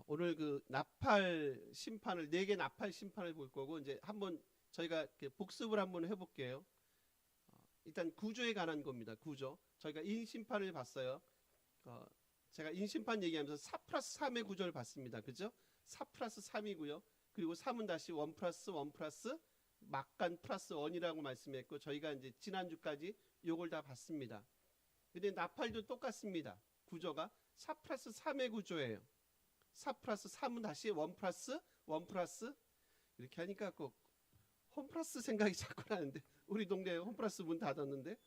오늘 그 나팔 심판을 네 개 나팔 심판을 볼 거고 이제 한번 저희가 이렇게 복습을 한번 해볼게요. 일단 구조에 관한 겁니다. 구조. 저희가 인심판을 봤어요. 어, 제가 인심판 얘기하면서 4 플러스 3의 구조를 봤습니다. 그죠? 4 플러스 3이고요. 그리고 3은 다시 1 플러스 1 플러스 막간 플러스 1이라고 말씀했고 저희가 이제 지난주까지 요걸 다 봤습니다. 근데 나팔도 똑같습니다. 구조가 4 플러스 3의 구조예요. 4 플러스 3은 다시 1 플러스 1 플러스 이렇게 하니까 꼭 홈플러스 생각이 자꾸 나는데 우리 동네에 홈플러스 문 닫았는데 1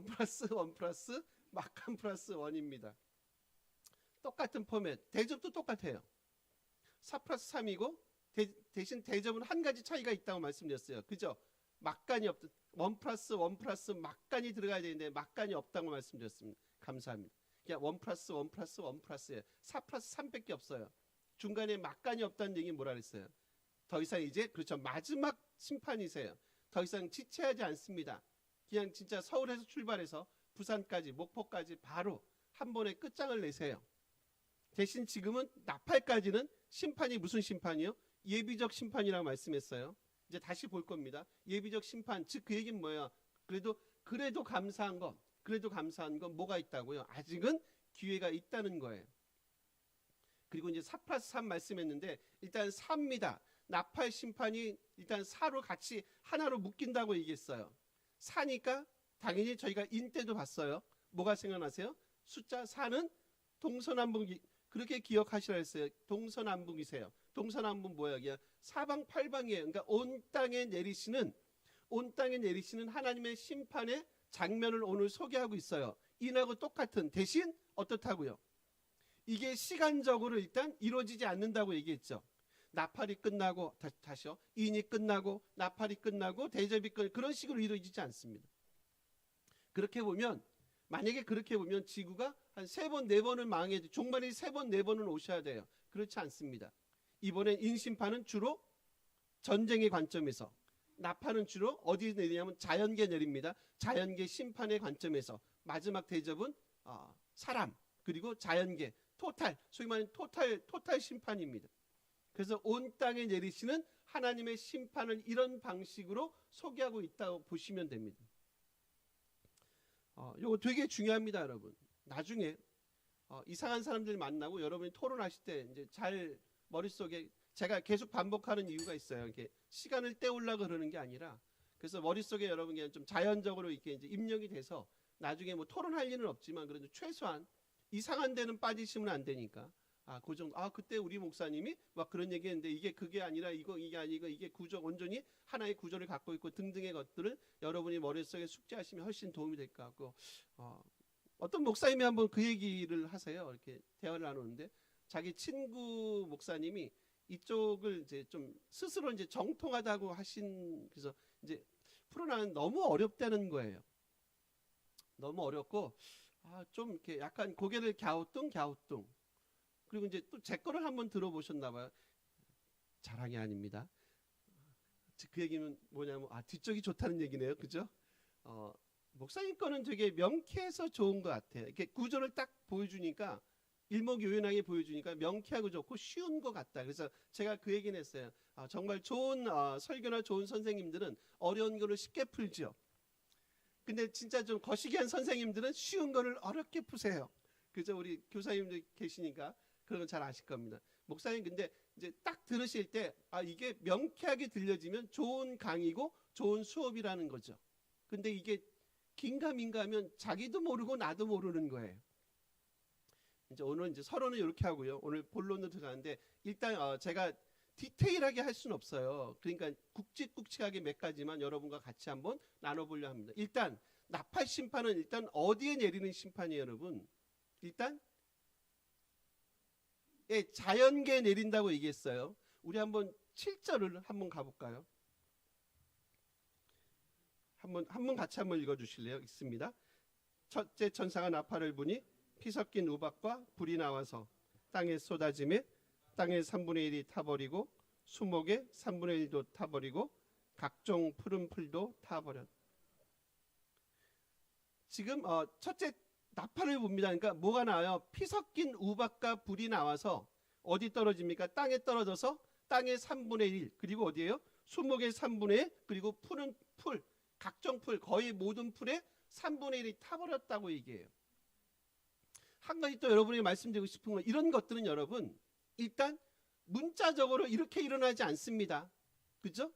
플러스 1 플러스 막한 플러스 1입니다. 똑같은 포맷. 대접도 똑같아요. 4 플러스 3이고 대신 대접은 한 가지 차이가 있다고 말씀드렸어요. 그죠? 막간이 없 1 플러스 1 플러스 막간이 들어가야 되는데 막간이 없다고 말씀드렸습니다. 감사합니다. 그냥 1 플러스 1 플러스 1 플러스예요. 4 플러스 3밖에 없어요. 중간에 막간이 없다는 얘기는 뭐라 그랬어요? 더 이상 이제 그렇죠. 마지막 심판이세요. 더 이상 지체하지 않습니다. 그냥 진짜 서울에서 출발해서 부산까지 목포까지 바로 한 번에 끝장을 내세요. 대신 지금은 나팔까지는 심판이 무슨 심판이요? 예비적 심판이라고 말씀했어요. 이제 다시 볼 겁니다. 예비적 심판, 즉 그 얘기는 뭐예요? 그래도 감사한 건 뭐가 있다고요? 아직은 기회가 있다는 거예요. 그리고 이제 4 플러스 3 말씀했는데 일단 4입니다. 나팔 심판이 일단 4로 같이 하나로 묶인다고 얘기했어요. 4니까 당연히 저희가 인 때도 봤어요. 뭐가 생각나세요? 숫자 4는 동서남북 그렇게 기억하시라 했어요. 동서남북이세요. 동서남북 뭐예요? 그냥 사방팔방이에요. 그러니까 온 땅에 내리시는 하나님의 심판의 장면을 오늘 소개하고 있어요. 인하고 똑같은 대신 어떻다고요? 이게 시간적으로 일단 이루어지지 않는다고 얘기했죠. 나팔이 끝나고 다시요. 인이 끝나고 나팔이 끝나고 대접이 끝 그런 식으로 이루어지지 않습니다. 만약에 그렇게 보면 지구가 한 3번 4번은 망해야 돼. 종말이 3번 4번은 오셔야 돼요. 그렇지 않습니다. 이번엔 인심판은 주로 전쟁의 관점에서 나팔은 주로 어디 내리냐면 자연계 내립니다. 자연계 심판의 관점에서 마지막 대접은 사람 그리고 자연계 소위 말하는 토탈 심판입니다. 그래서 온 땅에 내리시는 하나님의 심판을 이런 방식으로 소개하고 있다고 보시면 됩니다. 이거 되게 중요합니다, 여러분. 나중에 이상한 사람들 만나고 여러분이 토론하실 때 이제 잘 머릿속에 제가 계속 반복하는 이유가 있어요. 이렇게 시간을 때우려고 그러는 게 아니라 그래서 머릿속에 여러분 그냥 좀 자연적으로 이렇게 이제 입력이 돼서 나중에 뭐 토론할 일은 없지만 그래도 최소한 이상한 데는 빠지시면 안 되니까 그 정도. 그때 우리 목사님이 막 그런 얘기했는데 그게 아니라 이게 아니고 이게 구조 온전히 하나의 구조를 갖고 있고 등등의 것들을 여러분이 머릿속에 숙지하시면 훨씬 도움이 될 것 같고 어떤 목사님이 한번 그 얘기를 하세요. 이렇게 대화를 나누는데 자기 친구 목사님이 이쪽을 이제 좀 스스로 이제 정통하다고 그래서 이제 풀어나는 너무 어렵다는 거예요. 너무 어렵고 좀 이렇게 약간 고개를 갸우뚱 그리고 이제 또 제 거를 한번 들어보셨나 봐요. 자랑이 아닙니다. 그 얘기는 뭐냐면 뒤쪽이 좋다는 얘기네요. 그죠? 목사님 거는 되게 명쾌해서 좋은 것 같아요. 이렇게 구조를 딱 보여주니까 일목요연하게 보여주니까 명쾌하고 좋고 쉬운 것 같다. 그래서 제가 그 얘기는 했어요. 정말 좋은 설교나 좋은 선생님들은 어려운 거를 쉽게 풀죠. 근데 진짜 좀 거시기한 선생님들은 쉬운 거를 어렵게 푸세요. 그죠? 우리 교사님들 계시니까 그런 건 잘 아실 겁니다. 목사님 근데 이제 딱 들으실 때 이게 명쾌하게 들려지면 좋은 강의고 좋은 수업이라는 거죠. 근데 이게 긴가민가 하면 자기도 모르고 나도 모르는 거예요. 이제 오늘 이제 서론은 이렇게 하고요. 오늘 본론으로 들어가는데 일단 제가 디테일하게 할 수는 없어요. 그러니까 굵직굵직하게 몇 가지만 여러분과 같이 한번 나눠보려 합니다. 일단 나팔 심판은 일단 어디에 내리는 심판이에요, 여러분? 일단 자연계에 내린다고 얘기했어요. 우리 한번 7절을 한번 가볼까요? 한번 같이 한번 읽어주실래요? 있습니다. 첫째 천사가 나팔을 부니 피 섞인 우박과 불이 나와서 땅에 쏟아지매 땅의 3분의 1이 타버리고 수목의 3분의 1도 타버리고 각종 푸른 풀도 타버렸. 지금 첫째 나팔을 봅니다. 그러니까 뭐가 나와요? 피 섞인 우박과 불이 나와서 어디 떨어집니까? 땅에 떨어져서 땅의 3분의 1 그리고 어디예요? 수목의 3분의 1 그리고 풀은 풀 각종 풀 거의 모든 풀의 3분의 1이 타버렸다고 얘기해요. 한 가지 또 여러분에게 말씀드리고 싶은 건 이런 것들은 여러분 일단 문자적으로 이렇게 일어나지 않습니다. 그죠?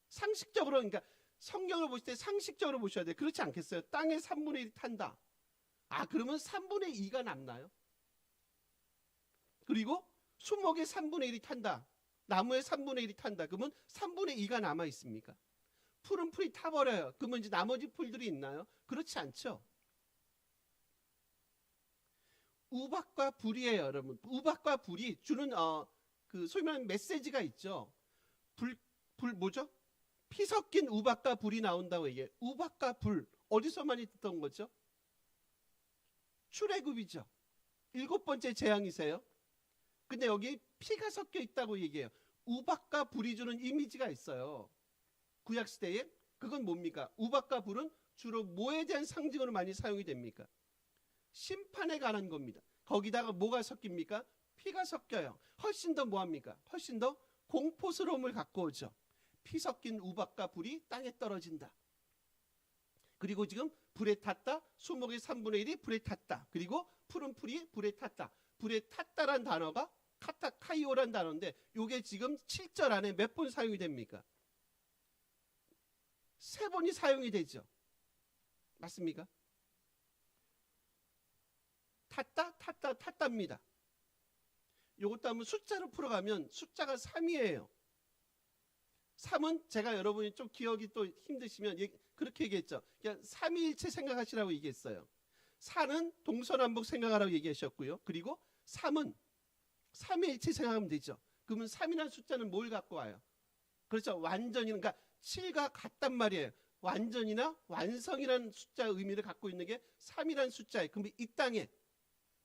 상식적으로 그러니까 성경을 보실 때 상식적으로 보셔야 돼요. 그렇지 않겠어요? 땅의 3분의 1이 탄다. 아 그러면 3분의 2가 남나요? 그리고 수목의 3분의 1이 탄다. 나무의 3분의 1이 탄다. 그러면 3분의 2가 남아 있습니까? 풀은 풀이 타버려요. 그러면 이제 나머지 풀들이 있나요? 그렇지 않죠. 우박과 불이에요, 여러분. 우박과 불이 주는 그 소위 말하는 메시지가 있죠. 불 뭐죠? 피 섞인 우박과 불이 나온다고 얘기해요. 우박과 불 어디서 많이 듣던 거죠? 출애굽이죠. 7번째 재앙이세요. 근데 여기 피가 섞여 있다고 얘기해요. 우박과 불이 주는 이미지가 있어요. 구약 시대에 그건 뭡니까? 우박과 불은 주로 뭐에 대한 상징으로 많이 사용이 됩니까? 심판에 관한 겁니다. 거기다가 뭐가 섞입니까? 피가 섞여요. 훨씬 더 뭐합니까? 훨씬 더 공포스러움을 갖고 오죠. 피 섞인 우박과 불이 땅에 떨어진다. 그리고 지금 불에 탔다. 수목의 3분의 1이 불에 탔다. 그리고 푸른 풀이 불에 탔다. 불에 탔다란 단어가 카이오란 단어인데 이게 지금 7절 안에 몇 번 사용이 됩니까? 3번이 사용이 되죠. 맞습니까? 탔답니다. 이것도 한번 숫자로 풀어가면 숫자가 3이에요. 3은 제가 여러분이 좀 기억이 또 힘드시면 그렇게 얘기했죠. 그냥 삼위일체 생각하시라고 얘기했어요. 4는 동서남북 생각하라고 얘기하셨고요. 그리고 3은 삼위일체 생각하면 되죠. 그러면 3이라는 숫자는 뭘 갖고 와요? 그렇죠. 완전히 그러니까 7과 같단 말이에요. 완전이나 완성이라는 숫자 의미를 갖고 있는 게 3이라는 숫자예요. 그러면 이 땅에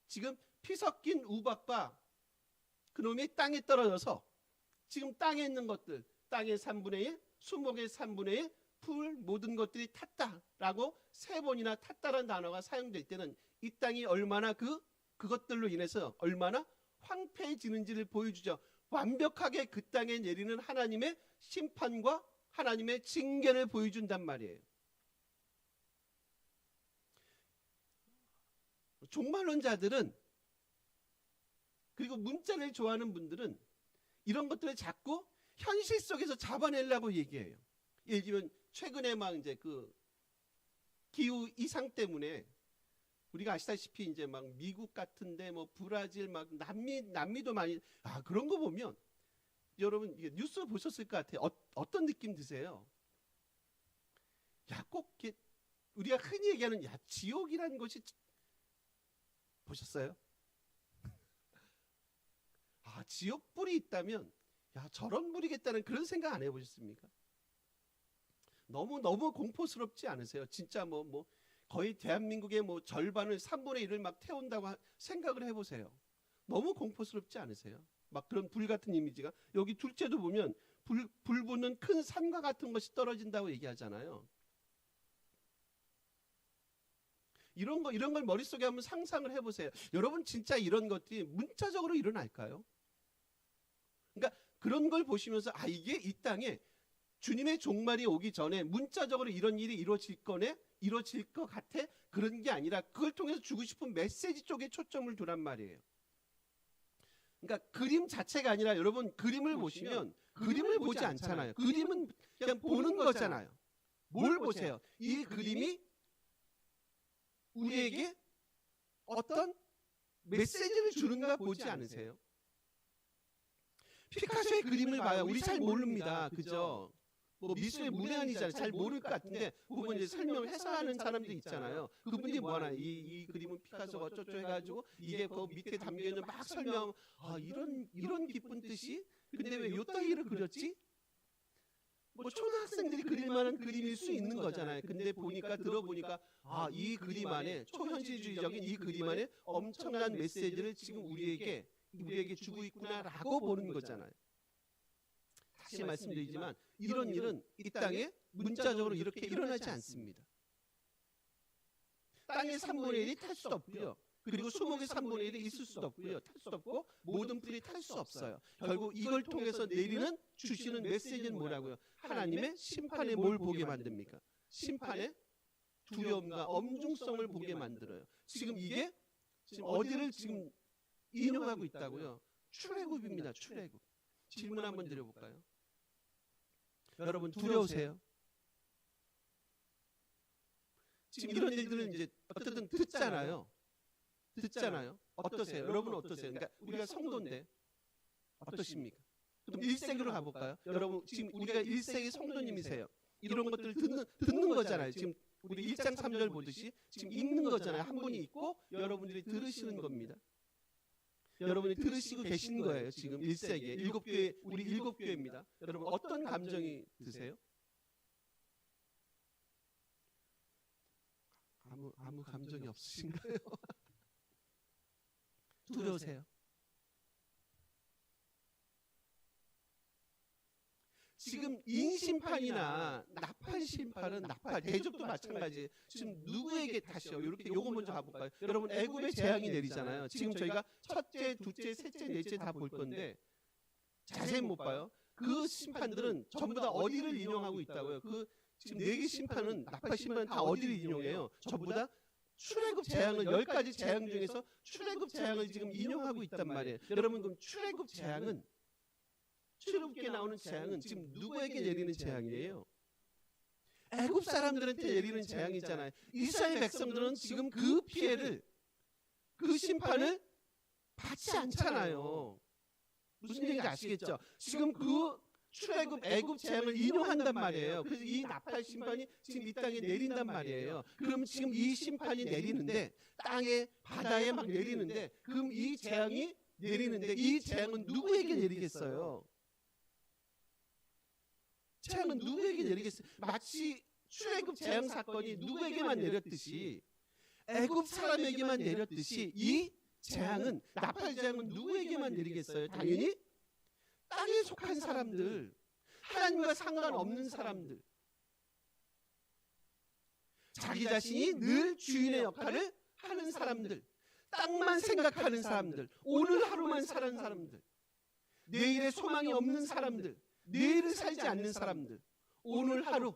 지금 피 섞인 우박과 그놈이 땅에 떨어져서 지금 땅에 있는 것들 땅의 3분의 1, 수목의 3분의 1, 풀 모든 것들이 탔다라고 3번이나 탔다라는 단어가 사용될 때는 이 땅이 얼마나 그것들로 인해서 얼마나 황폐해지는지를 보여주죠. 완벽하게 그 땅에 내리는 하나님의 심판과 하나님의 징계를 보여준단 말이에요. 종말론자들은 그리고 문자를 좋아하는 분들은 이런 것들을 자꾸 현실 속에서 잡아내려고 얘기해요. 예를 들면 최근에 막 이제 그 기후 이상 때문에 우리가 아시다시피 이제 막 미국 같은데 뭐 브라질 막 남미도 많이 그런 거 보면 여러분 이게 뉴스 보셨을 것 같아요. 어떤 느낌 드세요? 꼭 우리가 흔히 얘기하는 지옥이라는 것이 보셨어요? 지옥 불이 있다면 저런 불이겠다는 그런 생각 안 해보셨습니까? 너무 공포스럽지 않으세요? 진짜 뭐 거의 대한민국의 뭐 절반을 3분의 1을 막 태운다고 생각을 해보세요. 너무 공포스럽지 않으세요? 막 그런 불 같은 이미지가 여기 둘째도 보면 불 붙는 큰 산과 같은 것이 떨어진다고 얘기하잖아요. 이런 걸 머릿속에 한번 상상을 해보세요. 여러분 진짜 이런 것들이 문자적으로 일어날까요? 그러니까 그런 걸 보시면서 이게 이 땅에 주님의 종말이 오기 전에 문자적으로 이런 일이 이루어질 것 같아? 그런 게 아니라 그걸 통해서 주고 싶은 메시지 쪽에 초점을 두란 말이에요. 그러니까 그림 자체가 아니라 여러분 그림을 보시면 그림을 보지 않잖아요. 그림은 그냥 보는 거잖아요. 뭘 보세요? 이 그림이 우리에게 어떤 메시지를 주는가 보지 않으세요? 피카소의 그림을 봐요. 우리 잘 모릅니다. 그죠? 뭐 미술의 문외한이잖아요. 잘 모를 것 같은데 보면 이제 설명을 해석하는 사람들이 있잖아요. 그분들이 뭐 하나 이 그림은 피카소가 어쩌고 해가지고 이게 그 밑에 담겨 있는 막 설명 이런 기쁜 뜻이 근데 왜 요 따위를 그렸지? 뭐 초등학생들이 그릴 만한 그림일 수 있는 거잖아요. 근데 들어보니까 이 그림 안에 초현실주의적인 이 그림 안에 엄청난 메시지를 지금 우리에게 주고 있구나라고 보는 거잖아요. 다시 말씀드리지만 이런 일은 이 땅에 문자적으로 이렇게 일어나지 않습니다. 땅의 3분의 1이 탈 수도 없고요. 그리고 수목의 3분의 1이 있을 수도 없고요. 탈 수도 없고 모든 풀이 탈 수 없어요. 결국 이걸 통해서 내리는 주시는 메시지는 뭐라고요? 하나님의 심판의 뭘 보게 만듭니까? 심판의 두려움과 엄중성을 보게 만들어요. 지금 이게 지금 어디를 지금 인용하고 있다고요? 출애굽입니다. 출애굽. 질문 한번 드려볼까요? 여러분 두려우세요? 지금 이런 일들은 이제 어쨌든 듣잖아요. 어떠세요? 여러분 어떠세요? 그러니까 우리가 성도인데 어떠십니까? 그럼 1세기로 가볼까요? 여러분 지금 우리가 1세기 성도님이세요. 이런 것들을 듣는 거잖아요. 지금 우리 1장 3절 보듯이 지금 읽는 거잖아요. 한 분이 있고 여러분들이 들으시는 겁니다. 여러분이 들으시고 계신 거예요. 지금 1세기에 일곱 교회, 우리 7교회입니다. 여러분 어떤 감정이 드세요? 아무 감정이 없으신가요? 두려우세요? 지금 인심판이나 나팔심판은 대접도 마찬가지예요. 지금 누구에게 다시요? 이렇게 요거 먼저 가볼까요? 여러분 애굽의 재앙이 내리잖아요. 지금 저희가 첫째, 둘째, 셋째, 넷째 다 볼 건데 자세히 못 봐요. 그 심판들은 전부 다 어디를 인용하고 있다고요? 그 지금 4개 심판은 나팔심판은 다 어디를 인용해요? 전부 다 출애굽 재앙을 10가지 재앙 중에서 출애굽 재앙을 지금 인용하고 있단 말이에요. 여러분 그럼 출애굽 재앙은 출애굽기에 나오는 재앙은 지금 누구에게 내리는 재앙이에요? 애굽 사람들한테 내리는 재앙이잖아요. 이스라엘 백성들은 지금 그 피해를 그 심판을 받지 않잖아요. 무슨 얘기인지 아시겠죠? 지금 그 출애굽 애굽 재앙을 인용한단 말이에요. 그래서 이 나팔 심판이 지금 이 땅에 내린단 말이에요. 그럼 지금 이 심판이 내리는데 땅에 바다에 막 내리는데 그럼 이 재앙이 내리는데 이 재앙은 누구에게 내리겠어요? 재앙은 누구에게 내리겠어요? 마치 출애굽 재앙 사건이 누구에게만 내렸듯이 애굽 사람에게만 내렸듯이 이 재앙은 나팔 재앙은 누구에게만 내리겠어요? 당연히 땅에 속한 사람들, 하나님과 상관없는 사람들, 자기 자신이 늘 주인의 역할을 하는 사람들, 땅만 생각하는 사람들, 오늘 하루만 사는 사람들, 내일의 소망이 없는 사람들, 내일을 살지 않는 사람들, 오늘 하루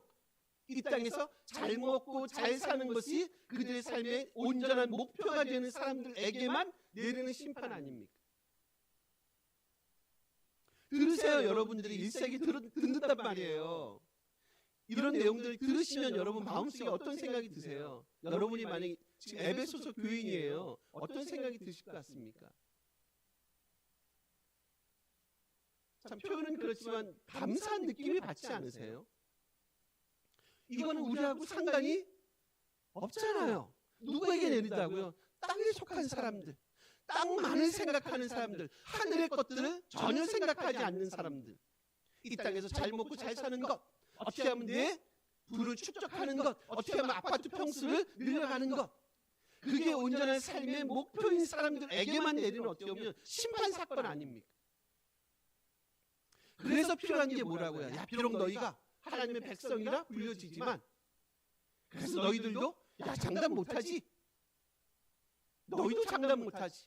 이 땅에서 잘 먹고 잘 사는 것이 그들의 삶의 온전한 목표가 되는 사람들에게만 내리는 심판 아닙니까? 들으세요. 여러분들이 1세기 듣는단 말이에요. 이런 내용들을 들으시면 여러분 마음속에 어떤 생각이 드세요? 여러분이 만약에 지금 에베소서 교인이에요. 어떤 생각이 드실 것 같습니까? 참 표현은 그렇지만 감사한 느낌이 받지 않으세요? 이거는 우리하고 상관이 없잖아요. 누구에게 내린다고요? 땅에 속한 사람들, 땅만을 생각하는 사람들, 하늘의 것들을 전혀 생각하지 않는 사람들, 이 땅에서 잘 먹고 잘 사는 것, 어떻게 하면 내 부를 축적하는 것, 어떻게 하면 아파트 평수를 늘려가는 것, 그게 온전한 삶의 목표인 사람들에게만 내리는 어떻게 보면 심판 사건 아닙니까? 그래서 필요한 게 뭐라고요? 야, 비록 너희가 하나님의 백성이라 불려지지만 그래서 너희들도 야 장담 못하지. 너희도 장담 못하지.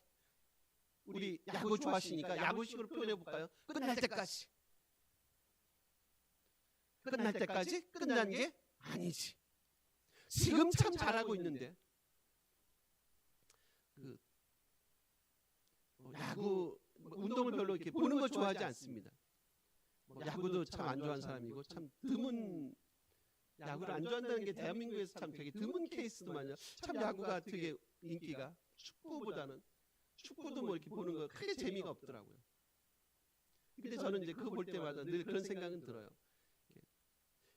우리 야구 좋아하시니까 야구식으로 표현해 볼까요? 끝날 때까지. 끝날 때까지 끝난 게 아니지. 지금 참 잘하고 있는데 야구 운동을 별로 이렇게 보는 걸 좋아하지 않습니다. 야구도 참 안 좋아하는 사람이고 참 드문 야구를 안 좋아한다는 게 대한민국에서 참 되게 드문 케이스도만요. 참 야구가 되게 인기가 축구도 뭐 이렇게 보는 거 크게 재미가 없더라고요. 근데 저는 이제 그거 볼 때마다 늘 그런 생각은 들어요.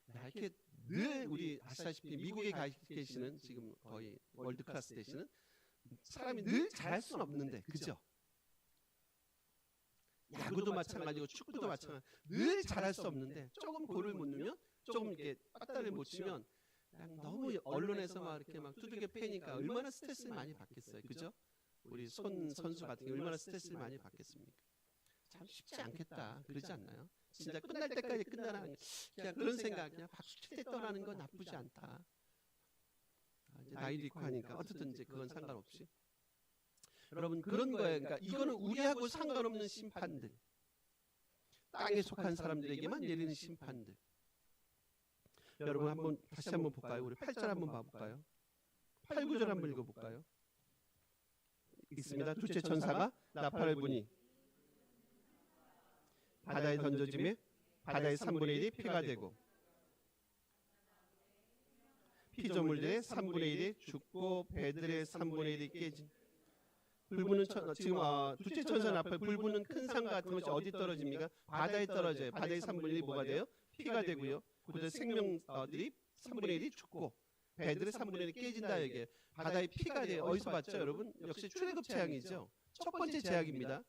이렇게 늘 우리 아시다시피 미국에 가 계시는 지금 거의 월드 클래스 되시는 사람이 늘 잘할 수는 없는데 그죠? 야구도 마찬가지고 축구도 마찬가지고 늘 잘할 수 없는데 조금 골을 못 넣으면 조금 이렇게 빠따를 못 치면 그냥 너무 언론에서 막 이렇게 막 두들겨 패니까 얼마나 스트레스를 많이 받겠어요, 그죠? 우리 선수 같은 게 얼마나 스트레스를 많이 받겠습니까? 참 쉽지 않겠다, 그러지 않나요? 진짜 끝날 때까지 끝나라는 그냥 그런 생각, 그냥 박수 칠 때 떠나는 건 나쁘지 않다. 이제 나이도 있고 하니까 어쨌든 이제 그건 상관없이 여러분 그런 거예요. 그러니까 이거는 우리하고 상관없는 심판들, 땅에 속한 사람들에게만 내리는 심판들. 여러분 한번 다시 한번 볼까요? 우리 8절 한번 봐볼까요? 8, 9절 한번 읽어볼까요? 있습니다. 두째 천사가 나팔을 부니 바다에 던져지며 바다의 3분의 1이 피가 되고 피조물들의 3분의 1이 죽고 배들의 3분의 1이 깨진. 불부는 지금 두째 천사 나팔 불부는 큰 산 같은 것이 어디 떨어집니까? 바다에 떨어져요. 바다의 3분의 1이 뭐가 돼요? 피가 되고요. 그래서 생명들이 3분의 1이 죽고 배들의 3분의 1이 깨진다 얘기예요. 바다에 피가 돼요. 어디서 봤죠, 여러분? 역시 출애굽 재앙이죠. 첫 번째 재앙입니다.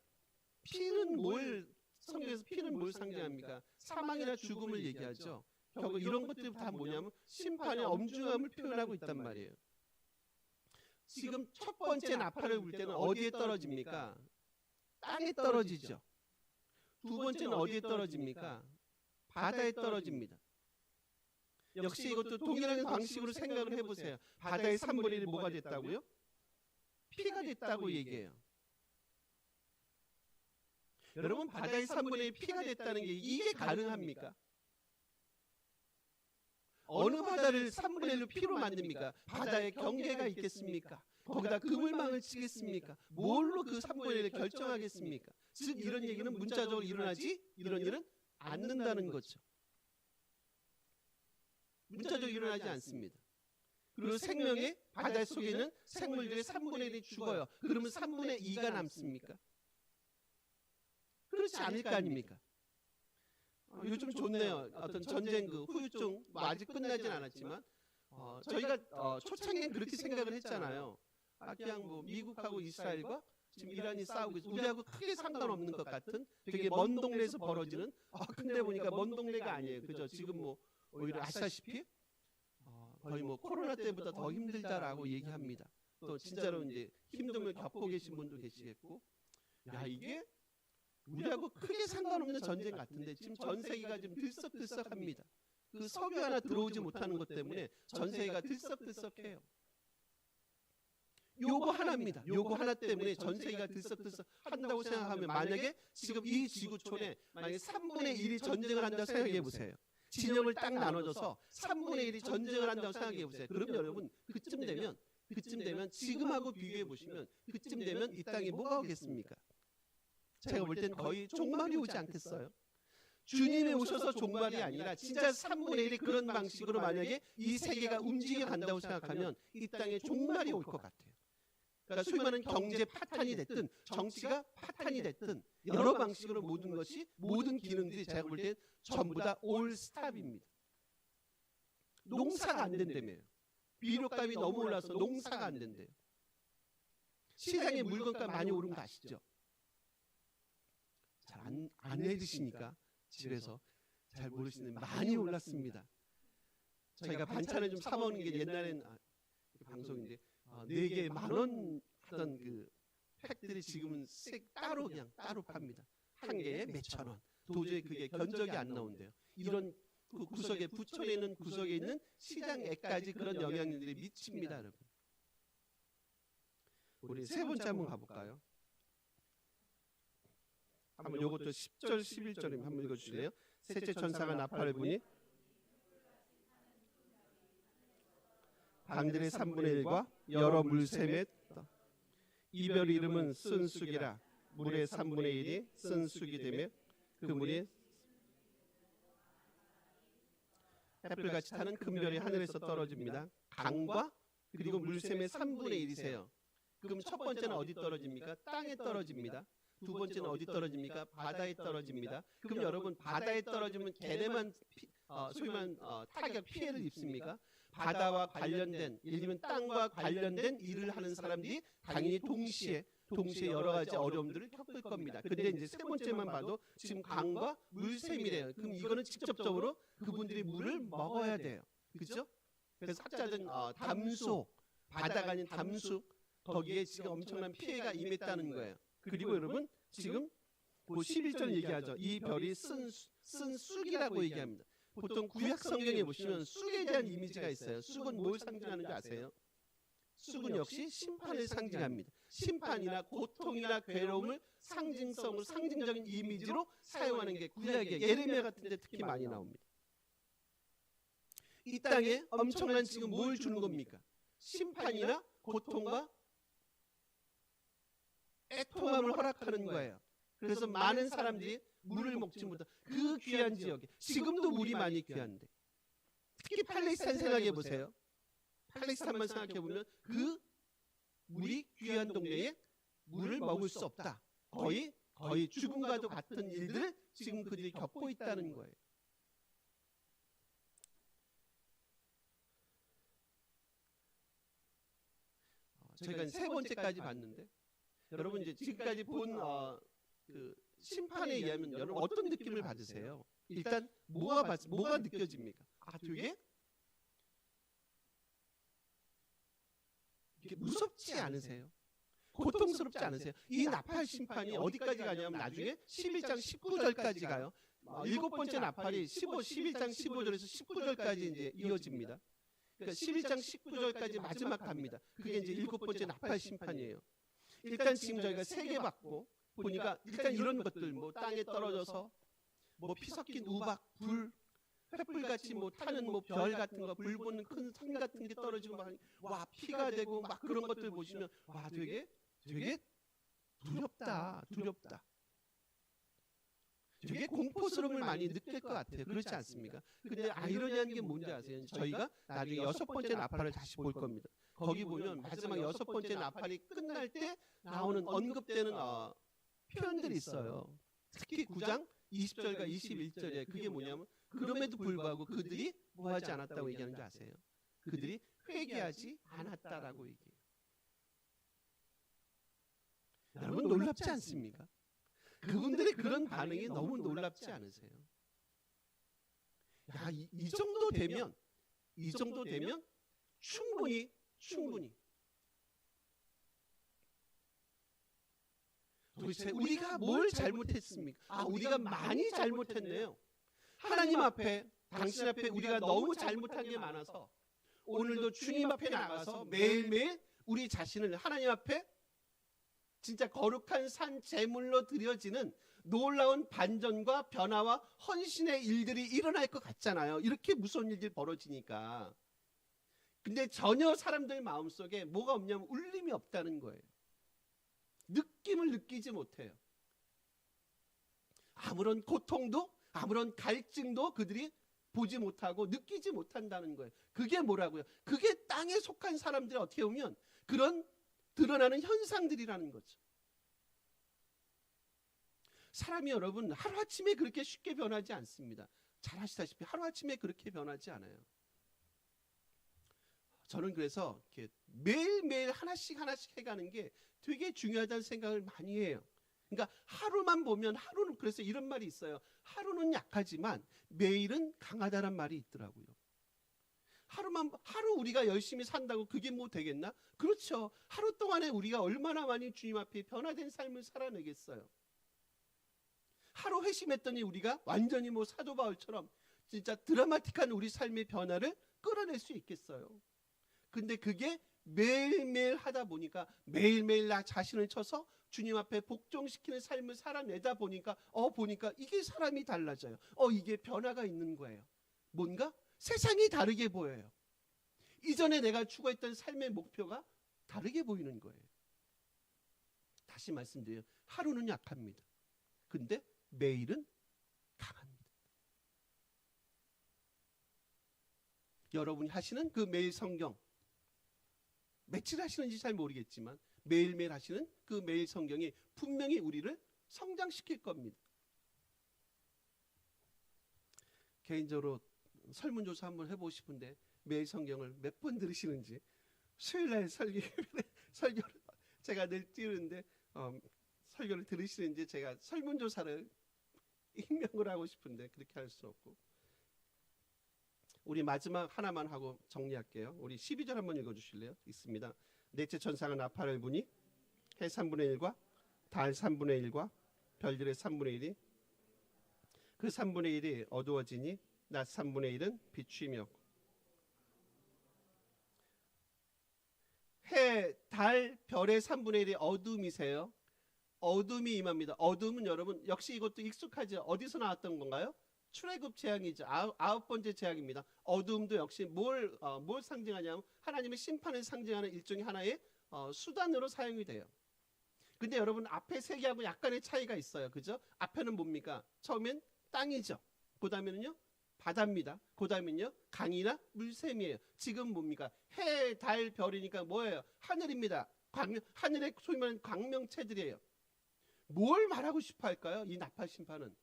피는 뭘 성경에서 피는 뭘 상징합니까? 사망이나 죽음을 얘기하죠. 결국 이런 것들이 다 뭐냐면 심판의 엄중함을 표현하고 있단 말이에요. 지금 첫 번째 나팔을 불 때는 어디에 떨어집니까? 땅에 떨어지죠. 두 번째는 어디에 떨어집니까? 바다에 떨어집니다. 역시 이것도 동일한 방식으로 생각을 해보세요. 바다의 3분의 1이 뭐가 됐다고요? 피가 됐다고 얘기해요. 여러분 바다의 3분의 1 피가 됐다는 게 이게 가능합니까? 어느 바다를 3분의 1로 피로 만듭니까? 바다에 경계가 있겠습니까? 거기다 그물망을 치겠습니까? 뭘로 그 3분의 1을 결정하겠습니까? 즉 이런 얘기는 문자적으로 일어나지 이런 일은 않는다는 거죠. 문자적으로 일어나지 않습니다. 그리고 생명의 바다 속에 있는 생물들의 3분의 1이 죽어요. 그러면 3분의 2가 남습니까? 그렇지 않을 거 아닙니까? 요즘 좋네요. 어떤 전쟁 그 후유증 뭐 아직 끝나진 않았지만 저희가 초창기엔 그렇게 생각을 했잖아요. 그냥 뭐 미국하고 이스라엘과 지금 이란이 싸우고 있어. 우리하고 크게 상관없는 것 같은 되게 먼 동네에서 벌어지는 근데 보니까 먼 동네가 아니에요. 그죠? 지금 뭐 오히려 아시다시피 거의 뭐 코로나 때보다 더 힘들다라고 얘기합니다. 또 진짜로 이제 힘듦을 겪고 계신 분도 계시겠고, 야 이게 우리하고 크게 상관없는 전쟁 같은데 지금 전 세계가 지금 들썩들썩합니다. 그 석유 하나 들어오지 못하는 것 때문에 전 세계가 들썩들썩해요. 요거 하나입니다. 요거 하나 때문에 전 세계가 들썩들썩 한다고 생각하면 만약에 지금 이 지구촌에 만약에 3분의 1이 전쟁을 한다고 생각해 보세요. 진영을 딱 나눠줘서 3분의 1이 전쟁을 한다고 생각해 보세요. 그러면 여러분 그쯤 되면 지금하고 비교해 보시면 그쯤 되면 이 땅에 뭐가 오겠습니까? 제가 볼 땐 거의 종말이 오지 않겠어요? 주님이 오셔서 종말이 아니라 진짜 3분의 1의 그런 방식으로 만약에 이 세계가 움직여 간다고 생각하면 이 땅에 종말이 올 것 같아요. 그러니까 소위 말하는 경제 파탄이 됐든 정치가 파탄이 됐든 여러 방식으로 모든 것이 모든 기능들이 제가 볼 땐 전부 다 올 스탑입니다. 농사가 안 된다며요. 비료값이 너무 올라서 농사가 안 된대요. 시장에 물건값 많이 오른 거 아시죠? 잘 안 해드시니까 집에서 잘 모르시는 많이 올랐습니다. 저희가 반찬을 좀 사 먹는 게 옛날엔 방송인데 4개에 10,000원 하던 그 팩들이 지금은 따로 그냥 따로 팝니다. 한 개에 몇천 원. 도저히 그게 견적이 안 나온대요. 이런 그 구석에 부천에 있는 구석에 있는 시장에까지 그런 영향들이 미칩니다, 여러분. 우리 세 번째 한번 가볼까요? 한번 요것도 10절 11절이면 한번 읽어주실래요? 셋째 천사가 나팔을 부니 강들의 3분의 1과 여러 물샘에 이별 이름은 쓴쑥이라. 물의 3분의 1이 쓴쑥이 되며 그 물이 햇불같이 타는 금별이 하늘에서 떨어집니다. 강과 그리고 물샘의 3분의 1이세요. 그럼 첫 번째는 어디 떨어집니까? 땅에 떨어집니다. 두 번째는 어디 떨어집니까? 바다에 떨어집니다. 그럼 여러분 바다에 떨어지면 걔네만 소위 말하는 타격 피해를 입습니까? 바다와 관련된 예를 들면 땅과 관련된 일을 하는 사람들이 당연히 동시에 여러 가지 어려움들을 겪을 겁니다. 근데 이제 세 번째만 봐도 지금 강과 물샘이래요. 그럼 이거는 직접적으로 그분들이 물을 먹어야 돼요. 그렇죠? 그래서 학자들은 담수, 바다가 아닌 담수 거기에 지금 엄청난 피해가 임했다는 거예요. 그리고 여러분 지금 그 11절 얘기하죠. 이 별이 쓴 쑥이라고 얘기합니다. 보통 구약 성경에 보시면 쑥에 대한 이미지가 있어요. 쑥은 뭘 상징하는 줄 아세요? 쑥은 역시 심판을 상징합니다. 심판이나 고통이나 괴로움을 상징적인 이미지로 사용하는 게 구약의 예레미야 같은 데 특히 많이 나옵니다. 이 땅에 엄청난 지금 뭘 주는 겁니까? 심판이나 고통과 애통함을 허락하는 거예요. 그래서 많은 사람들이 물을 먹지 못한 그 귀한 지역에, 지금도 물이 많이 귀한데, 특히 팔레스타인 생각해 보세요. 팔레스타인만 생각해 보면 그 물이 귀한 동네에 물을 먹을 수 없다. 거의 죽음과도 같은 일들을 지금 그들이 겪고 있다는 거예요. 저희가 세 번째까지 봤는데, 여러분 이제 지금까지 본 그 심판에 의하면 여러분 어떤 느낌을 받으세요? 일단 뭐가 느껴집니까? 되게 무섭지 않으세요? 고통스럽지 않으세요? 이 나팔 심판이 어디까지 가냐면 나중에 11장 19절까지 가요. 일곱 번째 나팔이 11장 15절에서 19절까지 이제 이어집니다. 그러니까 11장 19절까지 마지막 갑니다. 그게 이제 일곱 번째 나팔 심판이에요. 일단 지금 저희가 세 개 받고 보니까 일단 이런 것들, 뭐 땅에 떨어져서 뭐 피 섞인 우박, 불, 횃불같이 뭐 타는 뭐 별 같은 거, 불 보는 큰 산 같은 게 떨어지고 막 와 피가 되고 막 그런 것들 보시면 와 되게 두렵다. 되게 공포스러움을 많이 느낄 것 같아요. 그렇지 않습니까? 근데 아이러니한 게 뭔지 아세요? 저희가 나중에 여섯 번째 나팔을 다시 볼 겁니다. 거기 보면 마지막 여섯 번째 나팔이 끝날 때 나오는 언급되는 표현들이 있어요. 특히 9장 20절과 21절에 그게 뭐냐면 그럼에도 불구하고 그들이 뭐하지 않았다고 얘기하는 줄 아세요? 그들이 회개하지 않았다라고 얘기해요. 여러분 놀랍지 않습니까? 그분들의 그런 반응이 너무 놀랍지 않으세요? 야, 이 정도 되면 충분히 도대체 우리가 뭘 잘못했습니까? 우리가 많이 잘못했네요. 하나님 앞에, 당신 앞에 우리가 너무 잘못한 게 많아서 오늘도 주님 앞에 나가서 매일매일 우리 자신을 하나님 앞에 진짜 거룩한 산 제물로 드려지는 놀라운 반전과 변화와 헌신의 일들이 일어날 것 같잖아요. 이렇게 무서운 일들이 벌어지니까. 근데 전혀 사람들 마음속에 뭐가 없냐면 울림이 없다는 거예요. 느낌을 느끼지 못해요. 아무런 고통도 아무런 갈증도 그들이 보지 못하고 느끼지 못한다는 거예요. 그게 뭐라고요? 그게 땅에 속한 사람들이 어떻게 보면 그런 드러나는 현상들이라는 거죠. 사람이 여러분 하루아침에 그렇게 쉽게 변하지 않습니다. 잘 아시다시피 하루아침에 그렇게 변하지 않아요. 저는 그래서 이렇게 매일매일 하나씩 해가는 게 되게 중요하다는 생각을 많이 해요. 그러니까 하루만 보면 하루는, 그래서 이런 말이 있어요. 하루는 약하지만 매일은 강하다는 말이 있더라고요. 하루 우리가 열심히 산다고 그게 뭐 되겠나? 그렇죠. 하루 동안에 우리가 얼마나 많이 주님 앞에 변화된 삶을 살아내겠어요. 하루 회심했더니 우리가 완전히 뭐 사도 바울처럼 진짜 드라마틱한 우리 삶의 변화를 끌어낼 수 있겠어요. 근데 그게 매일매일 하다 보니까 매일매일 나 자신을 쳐서 주님 앞에 복종시키는 삶을 살아내다 보니까 이게 사람이 달라져요. 이게 변화가 있는 거예요. 뭔가 세상이 다르게 보여요. 이전에 내가 추구했던 삶의 목표가 다르게 보이는 거예요. 다시 말씀드려요. 하루는 약합니다. 근데 매일은 강합니다. 여러분이 하시는 그 매일 성경, 며칠 하시는지 잘 모르겠지만 매일매일 하시는 그 매일 성경이 분명히 우리를 성장시킬 겁니다. 개인적으로 설문조사 한번 해보고 싶은데 매일 성경을 몇 번 들으시는지, 수요일날 설교를 제가 늘 띄우는데 설교를 들으시는지 제가 설문조사를 익명을 하고 싶은데 그렇게 할 수 없고, 우리 마지막 하나만 하고 정리할게요. 우리 12절 한번 읽어주실래요? 있습니다. 넷째 천사가 나팔을 부니 해 3분의 1과 달 3분의 1과 별들의 3분의 1이 그 3분의 1이 어두워지니 낮 3분의 1은 비추임이었고, 해, 달, 별의 3분의 1이 어둠이세요. 어둠이 임합니다. 어둠은 여러분 역시 이것도 익숙하죠. 어디서 나왔던 건가요? 출애굽 재앙이죠. 아홉 번째 재앙입니다. 어둠도 역시 뭘 상징하냐면 하나님의 심판을 상징하는 일종의 하나의 수단으로 사용이 돼요. 근데 여러분 앞에 세 개하고 약간의 차이가 있어요. 그죠? 앞에는 뭡니까? 처음엔 땅이죠. 그 다음에는요 바다입니다. 그 다음에는요 강이나 물샘이에요. 지금 뭡니까? 해, 달, 별이니까 뭐예요? 하늘입니다. 하늘의 소위 말하는 광명체들이에요. 뭘 말하고 싶어 할까요? 이 나팔 심판은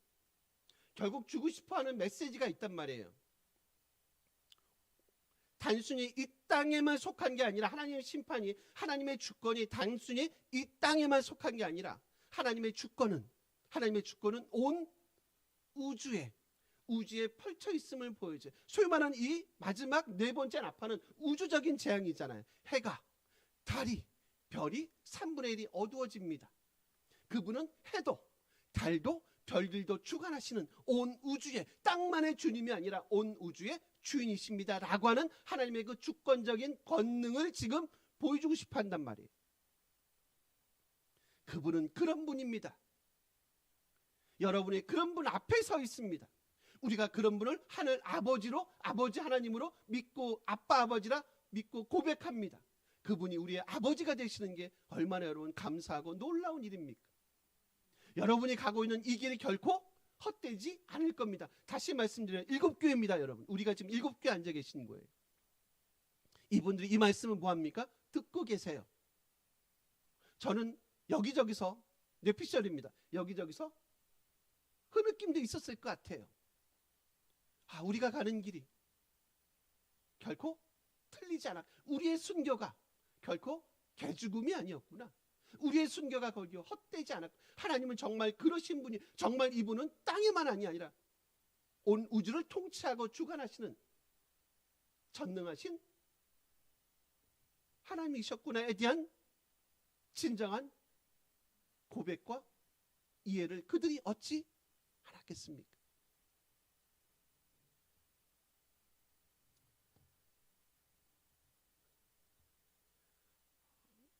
결국 주고 싶어하는 메시지가 있단 말이에요. 단순히 이 땅에만 속한 게 아니라 하나님의 심판이, 하나님의 주권이 단순히 이 땅에만 속한 게 아니라 하나님의 주권은 온 우주에 펼쳐 있음을 보여줘요. 소위 말하는 이 마지막 네 번째 나팔은 우주적인 재앙이잖아요. 해가, 달이, 별이 3분의 1이 어두워집니다. 그분은 해도 달도 별들도 주관하시는 온 우주의, 땅만의 주님이 아니라 온 우주의 주인이십니다 라고 하는 하나님의 그 주권적인 권능을 지금 보여주고 싶어 한단 말이에요. 그분은 그런 분입니다. 여러분이 그런 분 앞에 서 있습니다. 우리가 그런 분을 하늘 아버지로, 아버지 하나님으로 믿고 아빠 아버지라 믿고 고백합니다. 그분이 우리의 아버지가 되시는 게 얼마나 여러분 감사하고 놀라운 일입니까? 여러분이 가고 있는 이 길이 결코 헛되지 않을 겁니다. 다시 말씀드려요. 7교회입니다 여러분. 우리가 지금 7교회 앉아 계신 거예요. 이분들이 이 말씀을 뭐합니까? 듣고 계세요. 저는 여기저기서 뇌피셜입니다. 여기저기서 흐느낌도 있었을 것 같아요. 우리가 가는 길이 결코 틀리지 않아. 우리의 순교가 결코 개죽음이 아니었구나. 우리의 순교가 거기에 헛되지 않았고, 하나님은 정말 그러신 분이, 정말 이분은 땅에만이 아니라 온 우주를 통치하고 주관하시는 전능하신 하나님이셨구나에 대한 진정한 고백과 이해를 그들이 어찌 알았겠습니까?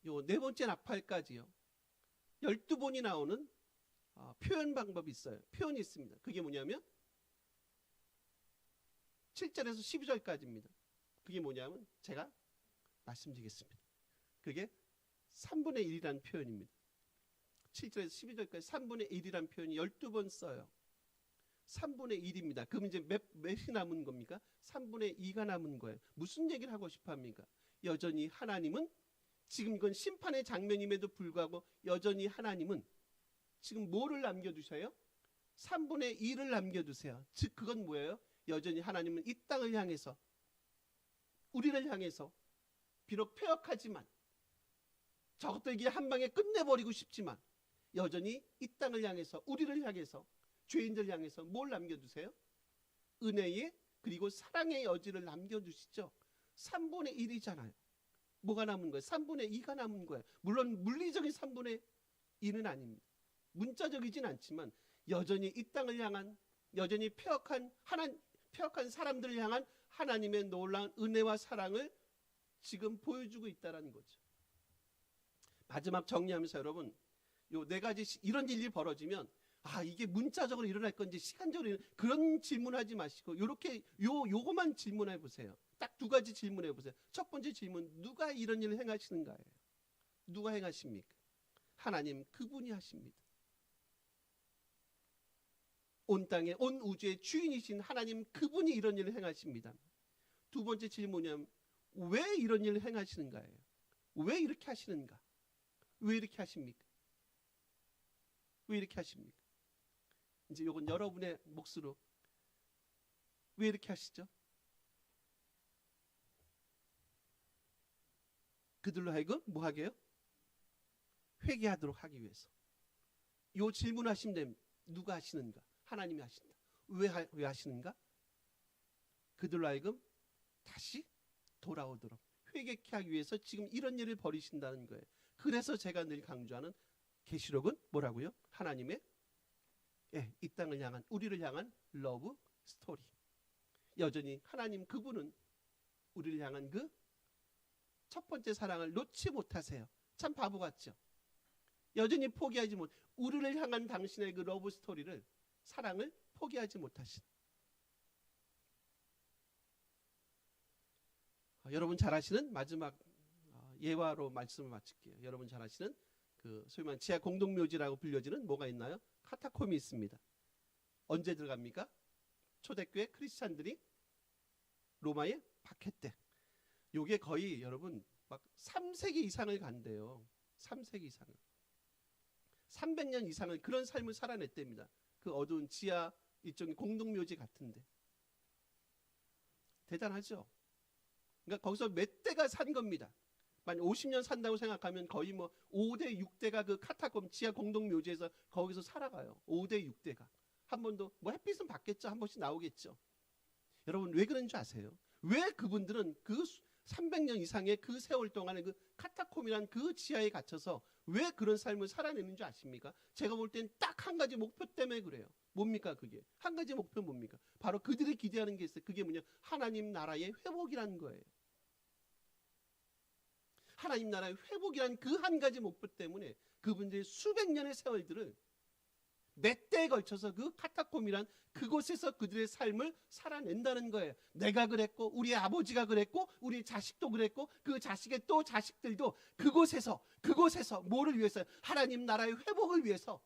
요 네 번째 나팔까지요 12번이 나오는 표현 방법이 있어요. 표현이 있습니다. 그게 뭐냐면 7절에서 12절까지입니다. 그게 뭐냐면 제가 말씀드리겠습니다. 그게 3분의 1이라는 표현입니다. 7절에서 12절까지 3분의 1이라는 표현이 12번 써요. 3분의 1입니다. 그럼 이제 몇이 남은 겁니까? 3분의 2가 남은 거예요. 무슨 얘기를 하고 싶어 합니까? 여전히 하나님은, 지금 이건 심판의 장면임에도 불구하고 여전히 하나님은 지금 뭐를 남겨두세요? 3분의 2를 남겨두세요. 즉 그건 뭐예요? 여전히 하나님은 이 땅을 향해서, 우리를 향해서 비록 폐역하지만, 저것도 이게 한 방에 끝내버리고 싶지만 여전히 이 땅을 향해서, 우리를 향해서, 죄인들 향해서 뭘 남겨두세요? 은혜의 그리고 사랑의 여지를 남겨두시죠. 3분의 1이잖아요. 뭐가 남은 거예요? 3분의 2가 남은 거예요. 물론 물리적인 3분의 2는 아닙니다. 문자적이진 않지만 여전히 이 땅을 향한, 여전히 폐역한 사람들을 향한 하나님의 놀라운 은혜와 사랑을 지금 보여주고 있다는 거죠. 마지막 정리하면서 여러분, 요 네 가지 이런 일이 벌어지면 이게 문자적으로 일어날 건지 시간적으로 그런 질문하지 마시고 요거만 질문해 보세요. 딱 두 가지 질문해 보세요. 첫 번째 질문, 누가 이런 일을 행하시는가예요. 누가 행하십니까? 하나님 그분이 하십니다. 온 땅에, 온 우주의 주인이신 하나님 그분이 이런 일을 행하십니다. 두 번째 질문은 왜 이런 일을 행하시는가예요. 왜 이렇게 하시는가? 왜 이렇게 하십니까? 왜 이렇게 하십니까? 이제 이건 여러분의 몫으로 왜 이렇게 하시죠? 그들로 하여금 뭐 하게요? 회개하도록 하기 위해서. 이 질문하시면 됩니다. 누가 하시는가? 하나님이 하신다. 왜 하시는가? 그들로 하여금 다시 돌아오도록 회개케 하기 위해서 지금 이런 일을 벌이신다는 거예요. 그래서 제가 늘 강조하는 계시록은 뭐라고요? 하나님의 이 땅을 향한, 우리를 향한 러브 스토리. 여전히 하나님 그분은 우리를 향한 그 첫 번째 사랑을 놓지 못하세요. 참 바보 같죠? 여전히 포기하지 못, 우리를 향한 당신의 그 러브 스토리를, 사랑을 포기하지 못하신. 여러분 잘 아시는 마지막 예화로 말씀을 마칠게요. 여러분 잘 아시는 그 소위 말하는 지하 공동묘지라고 불려지는 뭐가 있나요? 카타콤이 있습니다. 언제 들어갑니까? 초대교회 크리스찬들이 로마에 박했대. 요게 거의 여러분 막 3세기 이상을 간대요. 3세기 이상을. 300년 이상을 그런 삶을 살아냈답니다. 그 어두운 지하 일종의 공동묘지 같은데. 대단하죠? 그러니까 거기서 몇 대가 산 겁니다. 만약 50년 산다고 생각하면 거의 뭐 5대, 6대가 그 카타콤 지하 공동묘지에서 거기서 살아가요. 5대, 6대가. 한 번도 뭐 햇빛은 받겠죠. 한 번씩 나오겠죠. 여러분 왜 그런 줄 아세요? 왜 그분들은 그 300년 이상의 그 세월 동안에 그 카타콤이란 그 지하에 갇혀서 왜 그런 삶을 살아내는 줄 아십니까? 제가 볼 땐 딱 한 가지 목표 때문에 그래요. 뭡니까 그게? 한 가지 목표 뭡니까? 바로 그들이 기대하는 게 있어요. 그게 뭐냐? 하나님 나라의 회복이라는 거예요. 하나님 나라의 회복이란 그 한 가지 목표 때문에 그분들의 수백 년의 세월들을 몇 대에 걸쳐서 그 카타콤이란 그곳에서 그들의 삶을 살아낸다는 거예요. 내가 그랬고 우리 아버지가 그랬고 우리 자식도 그랬고 그 자식의 또 자식들도 그곳에서 뭐를 위해서? 하나님 나라의 회복을 위해서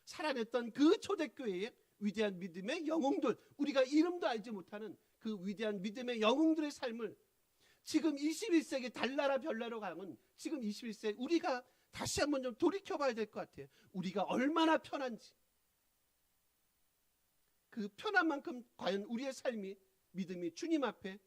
살아냈던 그 초대교회의 위대한 믿음의 영웅들, 우리가 이름도 알지 못하는 그 위대한 믿음의 영웅들의 삶을 지금 21세기 달나라 별나라로 가면 지금 21세기 우리가 다시 한번 좀 돌이켜봐야 될 것 같아요. 우리가 얼마나 편한지, 그 편한 만큼 과연 우리의 삶이 믿음이 주님 앞에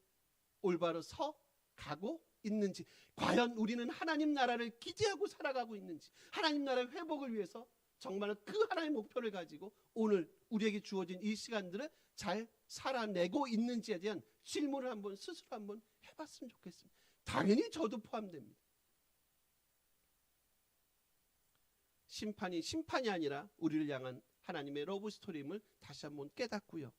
올바로 서 가고 있는지, 과연 우리는 하나님 나라를 기대하고 살아가고 있는지, 하나님 나라의 회복을 위해서 정말 그 하나의 목표를 가지고 오늘 우리에게 주어진 이 시간들을 잘 살아내고 있는지에 대한 질문을 한번 스스로 한번 해봤으면 좋겠습니다. 당연히 저도 포함됩니다. 심판이 아니라 우리를 향한 하나님의 러브 스토리임을 다시 한번 깨닫고요.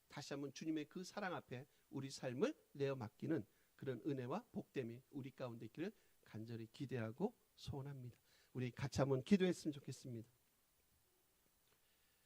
다시 한번 주님의 그 사랑 앞에 우리 삶을 내어 맡기는 그런 은혜와 복됨이 우리 가운데 있기를 간절히 기대하고 소원합니다. 우리 같이 한번 기도했으면 좋겠습니다.